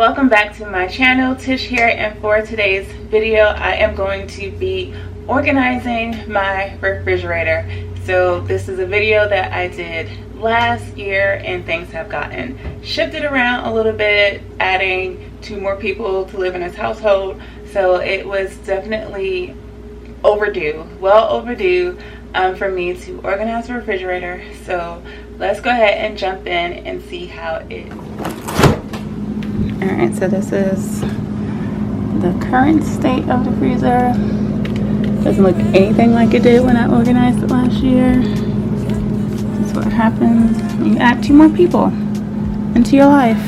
welcome back to my channel. Tish here, and for today's video I am going to be organizing my refrigerator. So this is a video that I did last year and things have gotten shifted around a little bit, adding 2 more people to live in this household. So it was definitely overdue, well overdue for me to organize the refrigerator. So let's go ahead and jump in and see how it. Alright, so this is the current state of the freezer. Doesn't look anything like it did when I organized it last year. That's what happens when you add 2 more people into your life.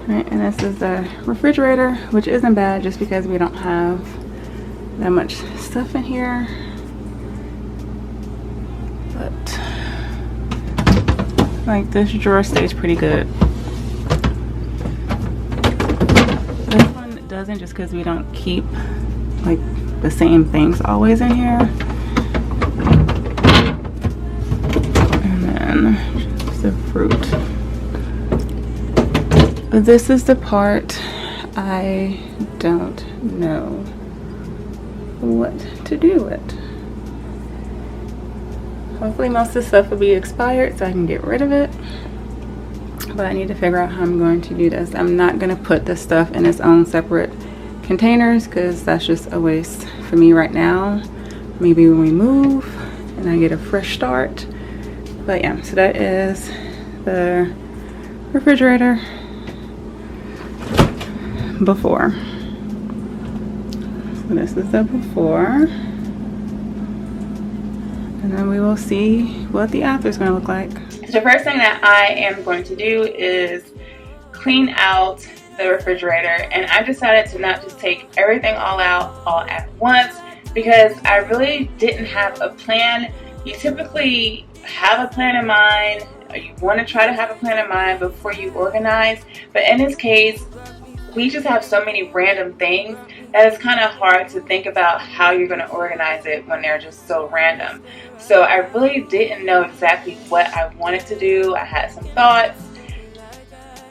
Right, and this is the refrigerator, which isn't bad just because we don't have that much stuff in here. But like this drawer stays pretty good. This one doesn't, just because we don't keep like the same things always in here. And then just the fruit. This is the part I don't know what to do with. Hopefully most of the stuff will be expired so I can get rid of it. But I need to figure out how I'm going to do this. I'm not going to put this stuff in its own separate containers because that's just a waste for me right now. Maybe when we move and I get a fresh start. But yeah, so that is the refrigerator before. So this is the before, and then we will see what the after is going to look like. The first thing that I am going to do is clean out the refrigerator, and I decided to not just take everything all out all at once because I really didn't have a plan. You typically have a plan in mind, or you want to try to have a plan in mind before you organize, but in this case we just have so many random things that it's kind of hard to think about how you're going to organize it when they're just so random. So I really didn't know exactly what I wanted to do. I had some thoughts,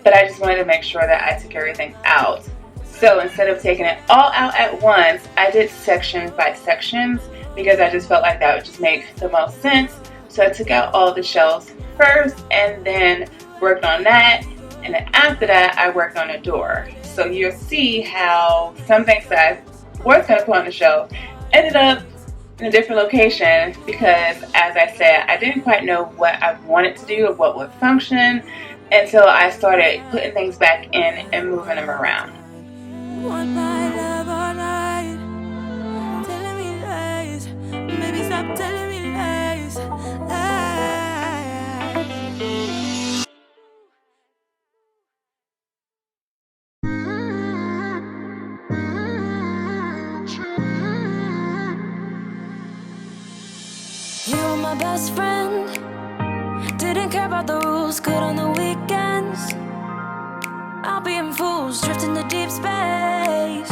but I just wanted to make sure that I took everything out. So instead of taking it all out at once, I did sections by sections because I just felt like that would just make the most sense. So I took out all the shelves first and then worked on that. And then after that, I worked on a door. So you'll see how some things that I was going to put on the shelf ended up in a different location because, as I said, I didn't quite know what I wanted to do or what would function until I started putting things back in and moving them around. Want my love all night, telling me lies, maybe stop telling me lies. You're my best friend, didn't care about the rules, good on the weekends. I'll be in fools, drifting to deep space.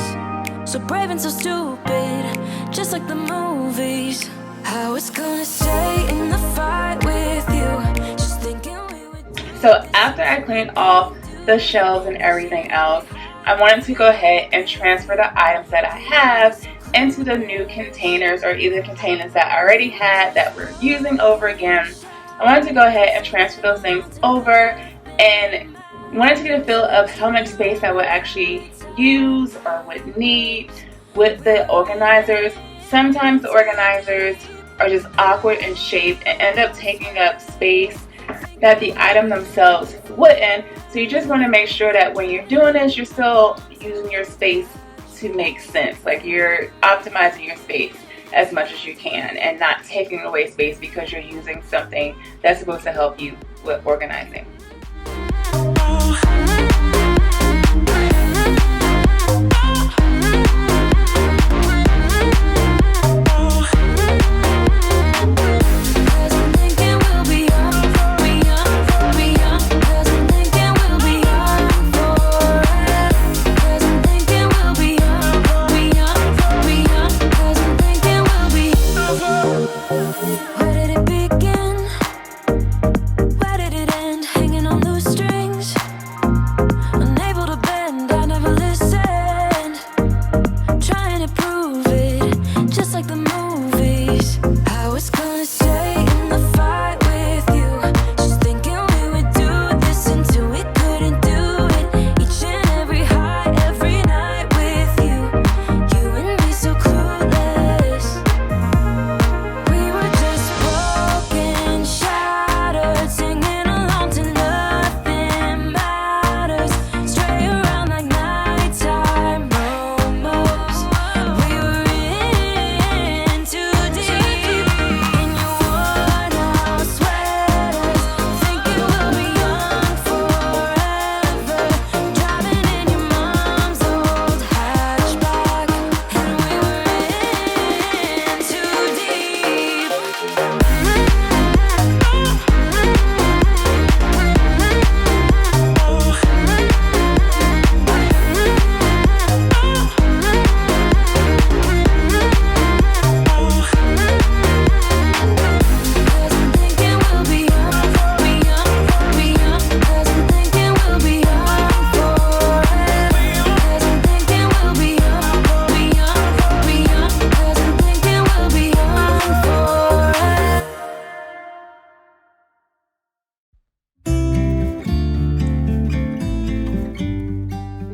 So brave and so stupid, just like the movies. I was gonna stay in the fight with you, just thinking we would. So after I cleaned off the shelves and everything else, I wanted to go ahead and transfer the items that I have into the new containers, or either containers that I already had that we're using over again. I wanted to go ahead and transfer those things over and wanted to get a feel of how much space I would actually use or would need with the organizers. Sometimes the organizers are just awkward in shape and end up taking up space that the item themselves wouldn't. So you just want to make sure that when you're doing this, you're still using your space to make sense. Like you're optimizing your space as much as you can and not taking away space because you're using something that's supposed to help you with organizing. We'll be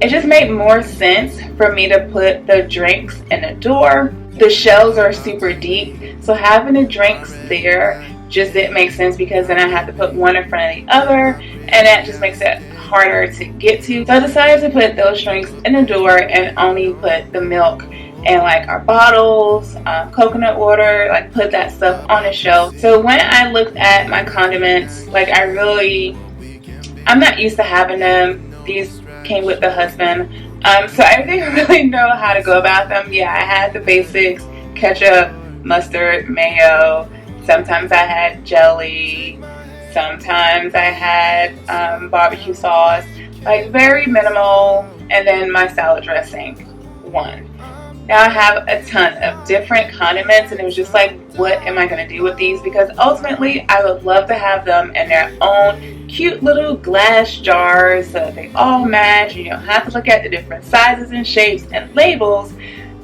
it just made more sense for me to put the drinks in the door. The shelves are super deep, so having the drinks there just didn't make sense, because then I have to put one in front of the other, and that just makes it harder to get to. So I decided to put those drinks in the door and only put the milk and like our bottles, coconut water, like put that stuff on the shelf. So when I looked at my condiments, like I'm not used to having them. These came with the husband. So I didn't really know how to go about them. Yeah, I had the basics: ketchup, mustard, mayo. Sometimes I had jelly. Sometimes I had barbecue sauce. Like very minimal. And then my salad dressing, one. Now I have a ton of different condiments, and it was just like, what am I going to do with these? Because ultimately I would love to have them in their own cute little glass jars so that they all match. You don't have to look at the different sizes and shapes and labels,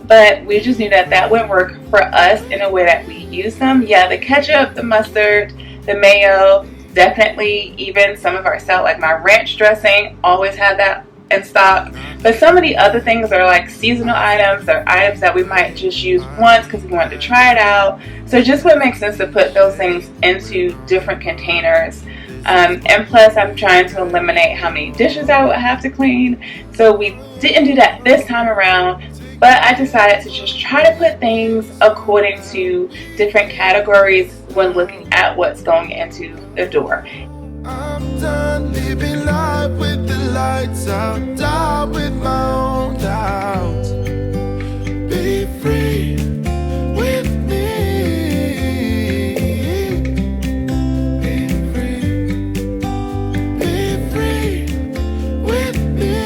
but we just knew that that wouldn't work for us in a way that we use them. Yeah, the ketchup, the mustard, the mayo, definitely. Even some of our salad, like my ranch dressing, always had that in stock. But some of the other things are like seasonal items, or items that we might just use once because we wanted to try it out. So it just would make sense to put those things into different containers. And plus I'm trying to eliminate how many dishes I would have to clean, so we didn't do that this time around. But I decided to just try to put things according to different categories when looking at what's going into the door. I'm done living life with the lights out, down with my own doubts. Be free with me. Be free. Be free with me.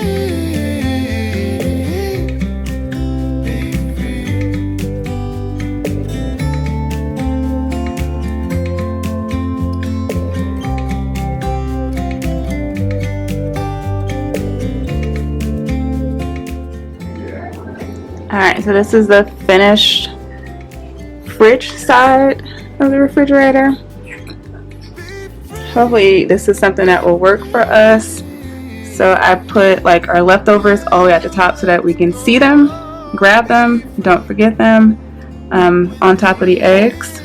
Be free. Alright, so this is the finished fridge side of the refrigerator. Hopefully this is something that will work for us. So I put like our leftovers all the way at the top so that we can see them, grab them, don't forget them, on top of the eggs.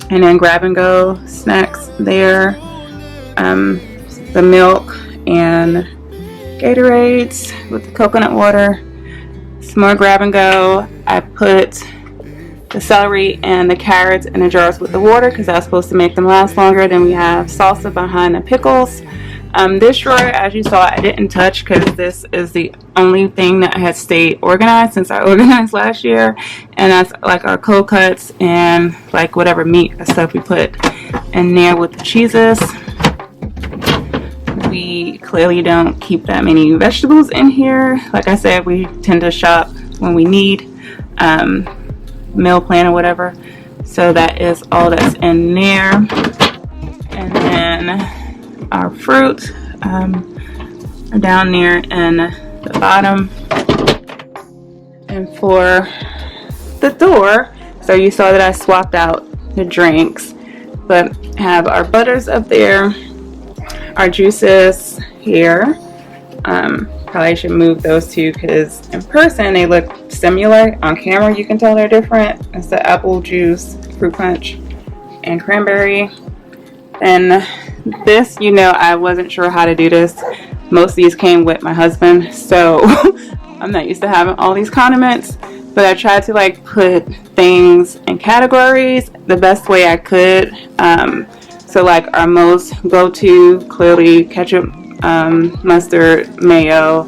And then grab and go snacks there. The milk and Gatorades with the coconut water. Some more grab and go. I put the celery and the carrots in the jars with the water because that's supposed to make them last longer. Then we have salsa behind the pickles. This drawer, as you saw, I didn't touch because this is the only thing that has stayed organized since I organized last year, and that's like our cold cuts and like whatever meat and stuff we put in there with the cheeses. We clearly don't keep that many vegetables in here. Like I said, we tend to shop when we need, meal plan or whatever. So that is all that's in there. And then our fruit are down there in the bottom. And for the door, so you saw that I swapped out the drinks, but have our butters up there, our juices here. Probably should move those two because in person they look similar. On camera you can tell they're different. It's the apple juice, fruit punch, and cranberry. And this, you know, I wasn't sure how to do this. Most of these came with my husband, so I'm not used to having all these condiments, but I tried to like put things in categories the best way I could. So like our most go-to, clearly ketchup, mustard, mayo,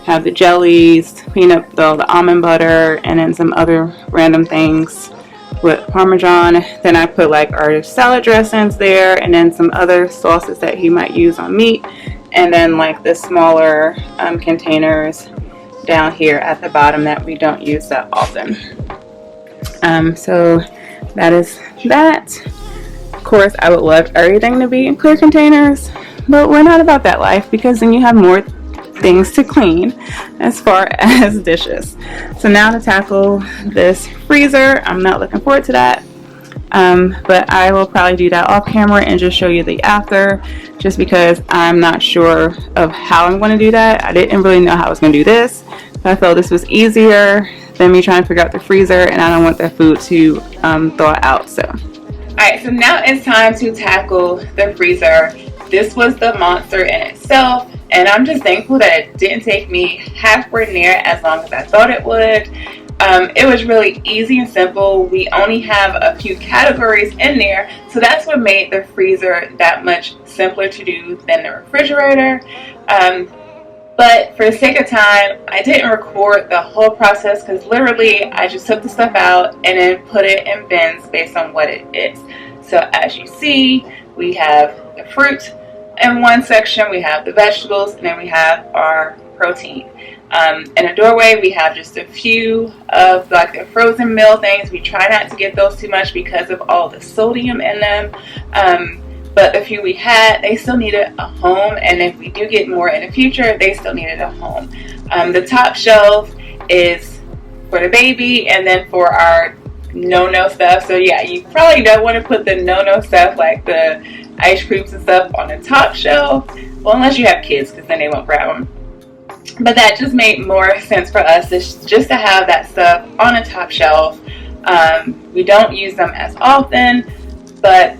have the jellies, peanut, the almond butter, and then some other random things with Parmesan. Then I put like our salad dressings there, and then some other sauces that he might use on meat, and then like the smaller containers down here at the bottom that we don't use that often. So that is that. Of course, I would love everything to be in clear containers, but we're not about that life because then you have more things to clean as far as dishes. So now to tackle this freezer, I'm not looking forward to that. But I will probably do that off camera and just show you the after, just because I'm not sure of how I'm going to do that. I didn't really know how I was going to do this, but I felt this was easier than me trying to figure out the freezer, and I don't want that food to thaw out. So alright, so now it's time to tackle the freezer. This was the monster in itself, and I'm just thankful that it didn't take me halfway near as long as I thought it would. It was really easy and simple. We only have a few categories in there, so that's what made the freezer that much simpler to do than the refrigerator. But for the sake of time, I didn't record the whole process because literally I just took the stuff out and then put it in bins based on what it is. So as you see, we have the fruit in one section, we have the vegetables, and then we have our protein. In a doorway, we have just a few of like the frozen meal things. We try not to get those too much because of all the sodium in them. But the few we had, they still needed a home, and if we do get more in the future, they still needed a home. The top shelf is for the baby, and then for our no-no stuff. So yeah, you probably don't want to put the no-no stuff like the ice creams and stuff on the top shelf. Well, unless you have kids, because then they won't grab them. But that just made more sense for us, just to have that stuff on the top shelf. We don't use them as often, but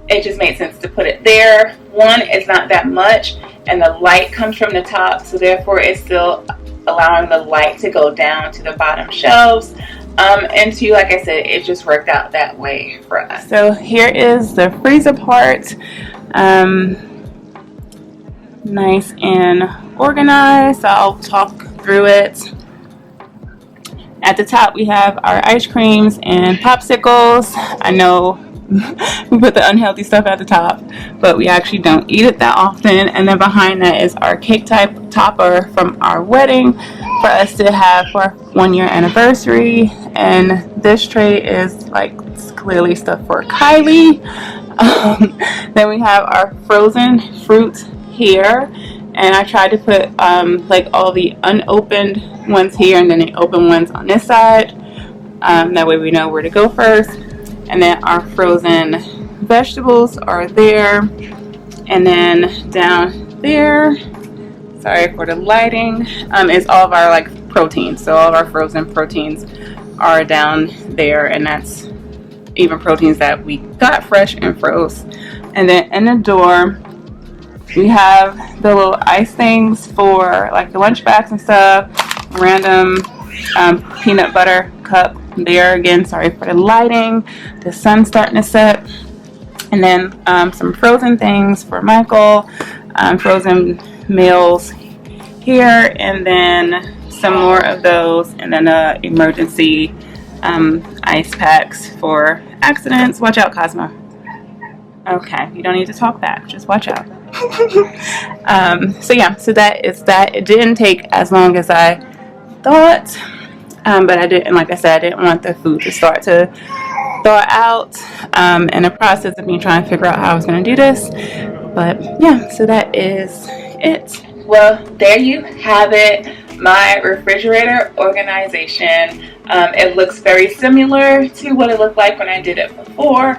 it just made sense to put it there. One, it's not that much, and the light comes from the top, so therefore it's still allowing the light to go down to the bottom shelves. And two, like I said, it just worked out that way for us. So here is the freezer part. Nice and organized. So I'll talk through it. At the top we have our ice creams and popsicles. I know we put the unhealthy stuff at the top, but we actually don't eat it that often. And then behind that is our cake type topper from our wedding for us to have for our 1-year anniversary. And this tray is like clearly stuff for Kylie. Then we have our frozen fruit here, and I tried to put like all the unopened ones here and then the open ones on this side. That way we know where to go first. And then our frozen vegetables are there, and then down there, sorry for the lighting, is all of our like proteins. So all of our frozen proteins are down there, and that's even proteins that we got fresh and froze. And then in the door we have the little ice things for like the lunch bags and stuff. Random peanut butter cup there again, sorry for the lighting. The sun's starting to set. And then some frozen things for Michael, frozen meals here, and then some more of those, and then emergency ice packs for accidents. Watch out, Cosmo. Okay, you don't need to talk back, just watch out. So yeah, so that is that. It didn't take as long as I thought, but I didn't, like I said, I didn't want the food to start to thaw out in the process of me trying to figure out how I was going to do this. But yeah, so that is it. Well, there you have it, my refrigerator organization. It looks very similar to what it looked like when I did it before.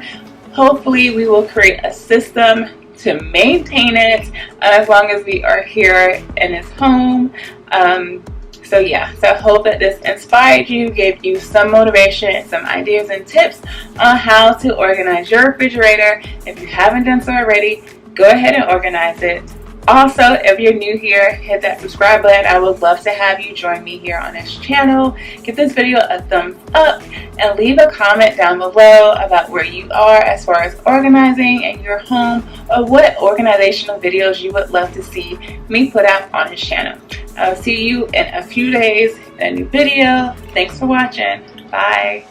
Hopefully we will create a system to maintain it as long as we are here in this home. So yeah, so I hope that this inspired you, gave you some motivation and some ideas and tips on how to organize your refrigerator. If you haven't done so already, go ahead and organize it. Also, if you're new here, hit that subscribe button. I would love to have you join me here on this channel. Give this video a thumbs up and leave a comment down below about where you are as far as organizing in your home, or what organizational videos you would love to see me put out on this channel. I'll see you in a few days in a new video. Thanks for watching. Bye.